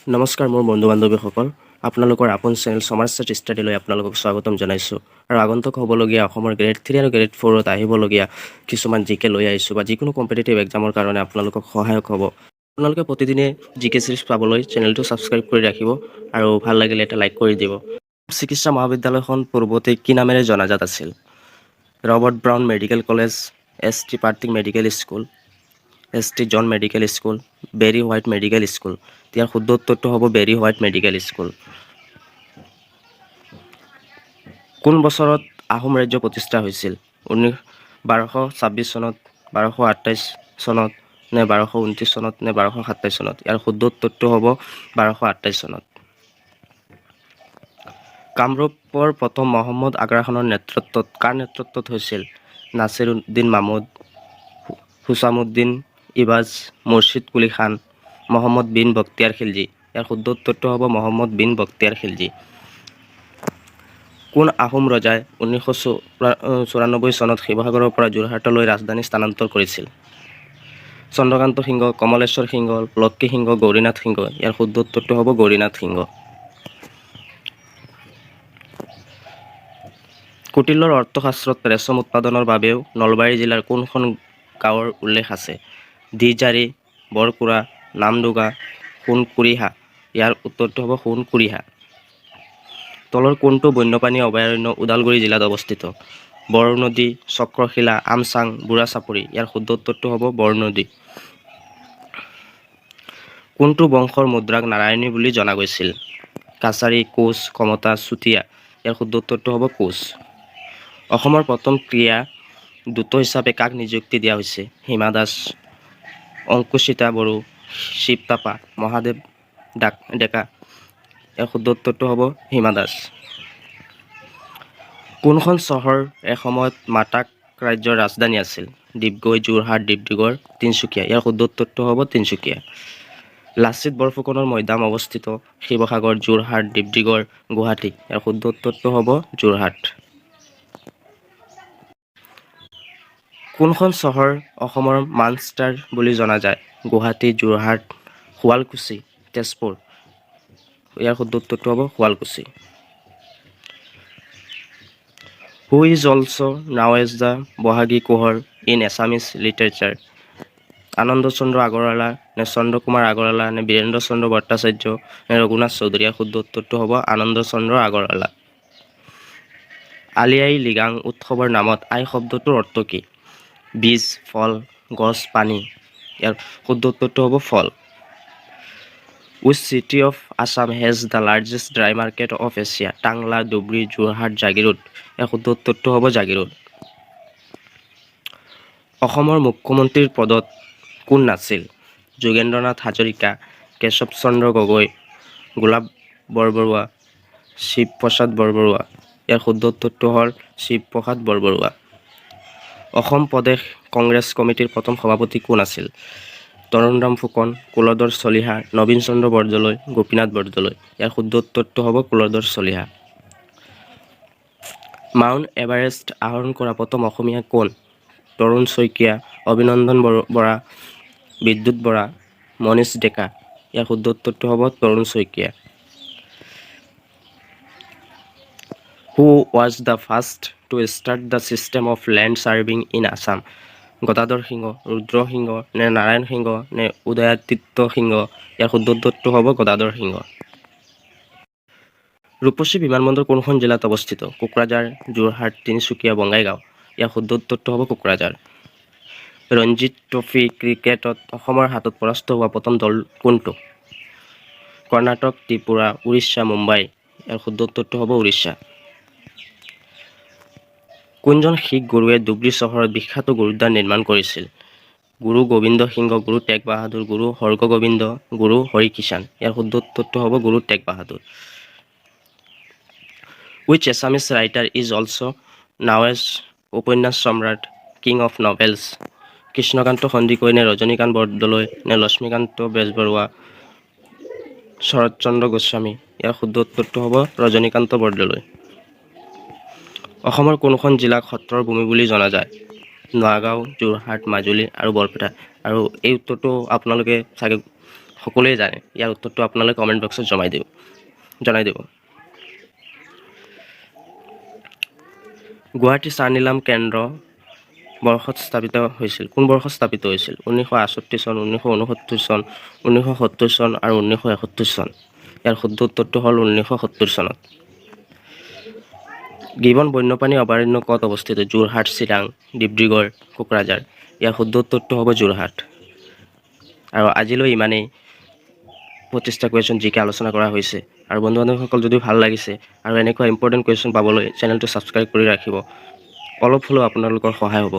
নমস্কাৰ মোৰ বন্ধু বান্ধৱীসকল, আপোনালোকৰ আপোন চেনেল সমাজচাত ষ্টাডিলৈ আপোনালোকক স্বাগতম জনাইছোঁ। আৰু আগন্তুক হ'বলগীয়া অসমৰ গ্ৰেড 3 আৰু গ্ৰেড 4ত আহিবলগীয়া কিছুমান জিকে লৈ আহিছোঁ বা যিকোনো কম্পিটিটিভ এক্সামৰ কাৰণে আপোনালোকক সহায়ক হ'ব। আপোনালোকে প্ৰতিদিনে জিকে চিৰিজ পাবলৈ চেনেলটো ছাবস্ক্ৰাইব কৰি ৰাখিব আৰু ভাল লাগিলে এটা লাইক কৰি দিব। চিকিৎসা মহাবিদ্যালয়খন পূৰ্বতে কি নামেৰে জনাজাত আছিল? Robert Brown medical college, ST Patrick medical school, ST John medical school, Berry White medical school. ইয়াৰ শুদ্ধ উত্তৰটো হ'ব বেৰী হোৱাইট মেডিকেল স্কুল। কোন বছৰত আহোম ৰাজ্য প্ৰতিষ্ঠা হৈছিল? 1226 চনত, 1228 চনত, নে 1229 চনত, নে 1227 চনত? ইয়াৰ শুদ্ধ উত্তৰটো হ'ব 1228 চনত। কামৰূপৰ প্ৰথম মহম্মদ আগ্ৰাখনৰ নেতৃত্বত কাৰ নেতৃত্বত হৈছিল? নাছিৰ উদ্দিন মাহমুদ, হুছামুদ্দিন ইবাজ, মুৰ্ছিদ কুলি খান, মহম্মদ বিন বখতিয়াৰ খিলজী। ইয়াৰ শুদ্ধ উত্তৰটো হ'ব মহম্মদ বিন বখতিয়াৰ খিলজী। কোন আহোম ৰজাই 1994 চনত শিৱসাগৰৰ পৰা যোৰহাটলৈ ৰাজধানী স্থানান্তৰ কৰিছিল? চন্দ্ৰকান্ত সিংহ, কমলেশ্বৰ সিংহ, লক্ষ্মী সিংহ, গৌৰীনাথ সিংহ। ইয়াৰ শুদ্ধ উত্তৰটো হ'ব গৌৰীনাথ সিংহ। কুটিলৰ অৰ্থশাস্ত্ৰত ৰেচম উৎপাদনৰ বাবেও নলবাৰী জিলাৰ কোনখন গাঁৱৰ উল্লেখ আছে? দিজাৰী, বৰকুৰা, নামদুগা, সোণকুৰিহা। ইয়াৰ উত্তৰটো হ'ব সোণকুৰিহা। তলৰ কোনটো বন্যপ্ৰাণী অভয়াৰণ্য ওদালগুৰি জিলাত অৱস্থিত? বৰনদী, চক্ৰশিলা, আমচাং, বুঢ়াচাপৰি। ইয়াৰ শুদ্ধ উত্তৰটো হ'ব বৰনদী। কোনটো বংশৰ মুদ্ৰাক নাৰায়ণী বুলি জনা গৈছিল? কাছাৰী, কোচ, কমতা, চুতীয়া। ইয়াৰ শুদ্ধ উত্তৰটো হ'ব কোচ। অসমৰ প্ৰথম ক্ৰীড়া দূত হিচাপে কাক নিযুক্তি দিয়া হৈছে? হিমা দাস, অংকুচিতা বড়ো, শিৱ থাপা, মহাদেৱ ডেকা। ইয়াৰ শুদ্ধ উত্তৰটো হ'ব হিমা দাস। কোনখন চহৰ এসময়ত মাটাক ৰাজ্যৰ ৰাজধানী আছিল? ডিগবৈ, যোৰহাট, ডিব্ৰুগড়, তিনিচুকীয়া। ইয়াৰ শুদ্ধ উত্তৰটো হ'ব তিনিচুকীয়া। লাচিত বৰফুকনৰ মৈদাম অৱস্থিত শিৱসাগৰ, যোৰহাট, ডিব্ৰুগড়, গুৱাহাটী। ইয়াৰ শুদ্ধ উত্তৰটো হ'ব যোৰহাট। কোনখন চহৰ অসমৰ মানচেষ্টাৰ বুলি জনা যায়? গুৱাহাটী, যোৰহাট, শুৱালকুছি, তেজপুৰ। ইয়াৰ শুদ্ধ উত্তৰটো হ'ব শুৱালকুছি। হু ইজ অলছ' নাও as the Bohagi কোহৰ in Assamese literature? আনন্দ চন্দ্ৰ আগৰৱালা, নে চন্দ্ৰ কুমাৰ আগৰৱালা, নে বীৰেন্দ্ৰ চন্দ্ৰ ভট্টাচাৰ্য, নে ৰঘুনাথ চৌধুৰী? ইয়াৰ শুদ্ধ উত্তৰটো হ'ব আনন্দ চন্দ্ৰ আগৰৱালা। আলি আই লৃগাং উৎসৱৰ নামত আই শব্দটোৰ অৰ্থ কি? বীজ, ফল, গছ, পানী। ইয়াৰ শুদ্ধ উত্তৰটো হ'ব ফল। Which city of Assam has the largest dry market of Asia? Tangla, Dhubri, Jorhat, Jagiroad. ইয়াৰ শুদ্ধ উত্তৰটো হ'ব জাগিৰোড। অসমৰ মুখ্যমন্ত্ৰীৰ পদত কোন নাছিল? যোগেন্দ্ৰনাথ হাজৰিকা, কেশৱ চন্দ্ৰ গগৈ, গোলাপ বৰবৰুৱা, শিৱ প্ৰসাদ বৰবৰুৱা। ইয়াৰ শুদ্ধ উত্তৰটো হ'ল শিৱ প্ৰসাদ বৰবৰুৱা। অসম প্ৰদেশ কংগ্ৰেছ কমিটিৰ প্ৰথম সভাপতি কোন আছিল? তৰুণৰাম ফুকন, কুলধৰ চলিহা, নবীন চন্দ্ৰ বৰদলৈ, গোপীনাথ বৰদলৈ। ইয়াৰ শুদ্ধ উত্তৰটো হ'ব কুলধৰ চলিহা। মাউণ্ট এভাৰেষ্ট আৰোহণ কৰা প্ৰথম অসমীয়া কোন? তৰুণ শইকীয়া, অভিনন্দন বৰা, বিদ্যুৎ বৰা, মনীষ ডেকা। ইয়াৰ শুদ্ধ উত্তৰটো হ'ব Tarun Saikia. Who was the first to start the system of land surveying in Assam? Gadadhar Singha, Rudra Singha, নে নাৰায়ণ সিংহ, নে উদয়াদিত্য সিংহ? ইয়াৰ শুদ্ধ উত্তৰটো হ'ব গদাধৰ সিংহ। ৰূপসী বিমানবন্দৰ কোনখন জিলাত অৱস্থিত? কোকৰাঝাৰ, যোৰহাট, তিনিচুকীয়া, বঙাইগাঁও। ইয়াৰ শুদ্ধ উত্তৰটো হ'ব কোকৰাঝাৰ। ৰঞ্জী ট্ৰফী ক্ৰিকেটত অসমৰ হাতত পৰাস্ত হোৱা প্ৰথম দল কোনটো? কৰ্ণাটক, ত্ৰিপুৰা, উৰিষ্যা, মুম্বাই। ইয়াৰ শুদ্ধ উত্তৰটো হ'ব উৰিষ্যা। কোনজন শিখ গুৰুৱে ধুবুৰী চহৰত বিখ্যাত গুৰুদ্বাৰ নিৰ্মাণ কৰিছিল? গুৰু গোবিন্দ সিংহ, গুৰু টেগ বাহাদুৰ, গুৰু হৰগোবিন্দ, গুৰু হৰিকিষাণ। ইয়াৰ শুদ্ধ উত্তৰটো হ'ব গুৰু টেগ বাহাদুৰ। Which Assamese writer is also now as উপন্যাস সম্ৰাট, king of novels? Krishnakanta Sandikoi, নে ৰজনীকান্ত বৰদলৈ, নে লক্ষ্মীকান্ত বেজবৰুৱা, শৰৎচন্দ্ৰ গোস্বামী? ইয়াৰ শুদ্ধ উত্তৰটো হ'ব ৰজনীকান্ত বৰদলৈ। অসমৰ কোনখন জিলাক সত্ৰৰ ভূমি বুলি জনা যায়? নগাঁও, যোৰহাট, মাজুলী আৰু বৰপেটা। আৰু এই উত্তৰটো আপোনালোকে চাগে সকলোৱে জানে। ইয়াৰ উত্তৰটো আপোনালোকে কমেণ্ট বক্সত জনাই দিব। গুৱাহাটী চাহ নিলাম কেন্দ্ৰ বৰ্ষত স্থাপিত হৈছিল? কোন বৰ্ষত স্থাপিত হৈছিল? 1968 চন, 1969 চন, 1970 চন আৰু 1971 চন। ইয়াৰ শুদ্ধ উত্তৰটো হ'ল 1970 চনত। গিবন বন্যপ্ৰাণী অভয়াৰণ্য ক'ত অৱস্থিত? যোৰহাট, চিৰাং, ডিব্ৰুগড়, কোকৰাঝাৰ। ইয়াৰ শুদ্ধ উত্তৰটো হ'ব যোৰহাট। আৰু আজিলৈ ইমানেই 25টা কুৱেশ্যন জিকে আলোচনা কৰা হৈছে। আৰু বন্ধু বান্ধৱীসকল যদি ভাল লাগিছে আৰু এনেকুৱা ইম্পৰ্টেণ্ট কুৱেশ্যন পাবলৈ চেনেলটো ছাবস্ক্ৰাইব কৰি ৰাখিব। অলপ হ'লেও আপোনালোকৰ সহায় হ'ব।